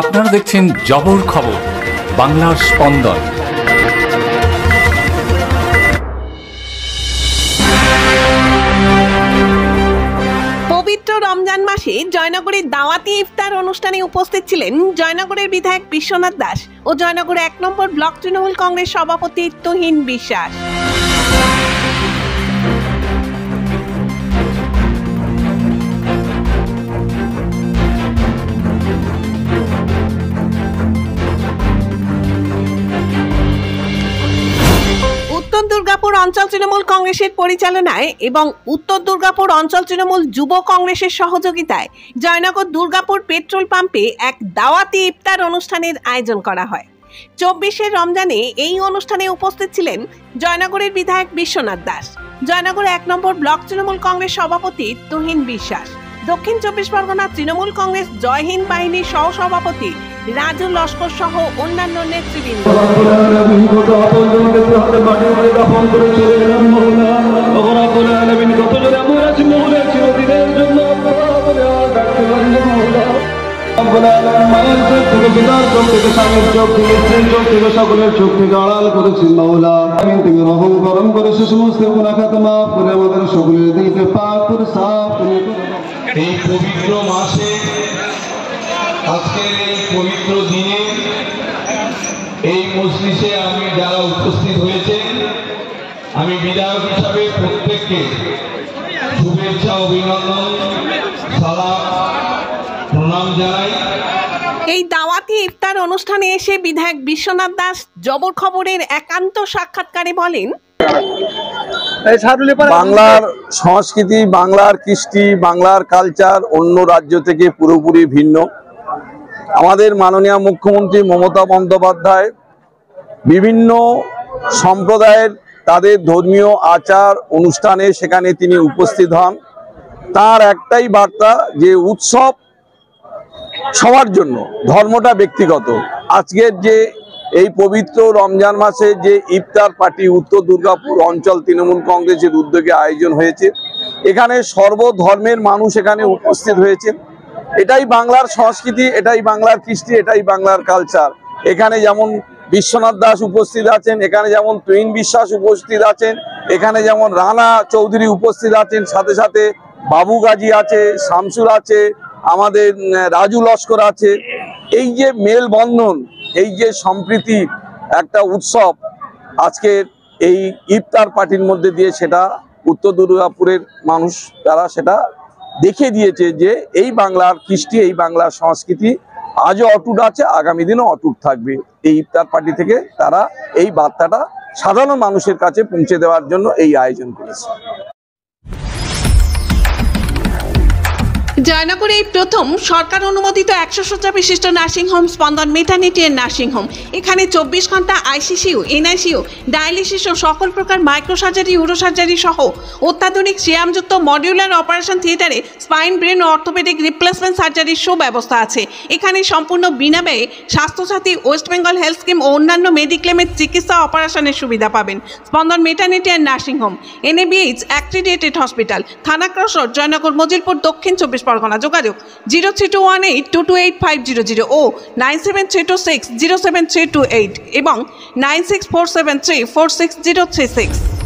আপনারা দেখছেন জবর খবর, বাংলার স্পন্দন। পবিত্র রমজান মাসে জয়নগরের দাওয়াতি ইফতার অনুষ্ঠানে উপস্থিত ছিলেন জয়নগরের বিধায়ক বিশ্বনাথ দাস ও জয়নগর ১ নম্বর ব্লক তৃণমূল কংগ্রেস সভাপতি তুহিন বিশ্বাস। উত্তর দুর্গাপুর অঞ্চল তৃণমূল কংগ্রেসের পরিচালনায় এবং উত্তর দুর্গাপুর অঞ্চল তৃণমূল যুব কংগ্রেসের সহযোগিতায় জয়নগর দুর্গাপুর পেট্রোল পাম্পে এক দাওয়াতি ইফতার অনুষ্ঠানের আয়োজন করা হয়। ২৪শে রমজানে এই অনুষ্ঠানে উপস্থিত ছিলেন জয়নগরের বিধায়ক বিশ্বনাথ দাস, জয়নগর ১ নম্বর ব্লক তৃণমূল কংগ্রেস সভাপতি তুহিন বিশ্বাস, দক্ষিণ ২৪ পরগনা তৃণমূল কংগ্রেস জয় হিন্দ বাহিনীর সহসভাপতি রাজু লস্কর সহ অন্যান্য নেতৃবৃন্দ। সকলের চোখ থেকে আড়াল করেছেন মাওলা, তুমি রহম করম করে সে সমস্ত গুনাহ খাতা মাফ করে আমাদের সকলের দিলকে পাক করে সাফ করে। এই পবিত্র মাসে, আজকের এই পবিত্র দিনে এই মজলিসে আমি যারা উপস্থিত হয়েছেন, আমি বিধায়ক হিসাবে প্রত্যেককে শুভেচ্ছা, অভিনন্দন, সালাম, প্রণাম জানাই। এই দাওয়াতি ইফতার অনুষ্ঠানে এসে বিধায়ক বিশ্বনাথ দাস জবর খবরের একান্ত সাক্ষাৎকারে বলেন, বাংলার সংস্কৃতি, বাংলার কৃষ্টি, বাংলার কালচার অন্য রাজ্য থেকে পুরোপুরি ভিন্ন। আমাদের মাননীয় মুখ্যমন্ত্রী মমতা বন্দ্যোপাধ্যায় বিভিন্ন সম্প্রদায়ের তাদের ধর্মীয় আচার অনুষ্ঠানে সেখানে তিনি উপস্থিত হন। তার একটাই বার্তা যে উৎসব সবার জন্য, ধর্মটা ব্যক্তিগত। আজকের যে এই পবিত্র রমজান মাসে যে ইফতার পার্টি উত্তর দুর্গাপুর অঞ্চল তৃণমূল কংগ্রেসের উদ্যোগে আয়োজন হয়েছে, এখানে সর্বধর্মের মানুষ এখানে উপস্থিত হয়েছে। এটাই বাংলার সংস্কৃতি, এটাই বাংলার কৃষ্টি, এটাই বাংলার কালচার। এখানে যেমন বিশ্বনাথ দাস উপস্থিত আছেন, এখানে যেমন তুহিন বিশ্বাস উপস্থিত আছেন, এখানে যেমন রানা চৌধুরী উপস্থিত আছেন, সাথে সাথে বাবু গাজী আছে, শামসুর আছে, আমাদের রাজু লস্কর আছে। এই যে মেলবন্ধন, এই যে সম্প্রীতি একটা উৎসব আজকের এই ইফতার পার্টির মধ্যে দিয়ে, সেটা উত্তর দুর্গাপুরের মানুষ তারা সেটা দেখিয়ে দিয়েছে যে এই বাংলার কৃষ্টি, এই বাংলার সংস্কৃতি আজও অটুট আছে, আগামী দিনও অটুট থাকবে। এই ইফতার পার্টি থেকে তারা এই বার্তাটা সাধারণ মানুষের কাছে পৌঁছে দেওয়ার জন্য এই আয়োজন করেছে। জয়নগরে এই প্রথম সরকার অনুমোদিত ১০০ শয্যা বিশিষ্ট নার্সিংহোম স্পন্দন মেটার্নিটি এন্ড নার্সিংহোম। এখানে ২৪ ঘন্টা আইসিসিউ, এনআইসিউ, ডায়ালিসিস ও সকল প্রকার মাইক্রোসার্জারি, ইউরোসার্জারি সহ অত্যাধুনিক সিয়ামযুক্ত মডিউলার অপারেশন থিয়েটারে স্পাইন, ব্রেন ও অর্থোপেডিক রিপ্লেসমেন্ট সার্জারির সুব্যবস্থা আছে। এখানে সম্পূর্ণ বিনামূল্যে Swasthyasathi, west Bengal health scheme ও অন্যান্য মেডিক্লেমের চিকিৎসা অপারেশনের সুবিধা পাবেন। Spandan maternity and nursing home, NABH accredited hospital, Thana cross road, Joynagar, Majilpur, Dakshin ২৪ Pargana. যোগাযোগ 0321822850 ও 9732607328 এবং 9647346036।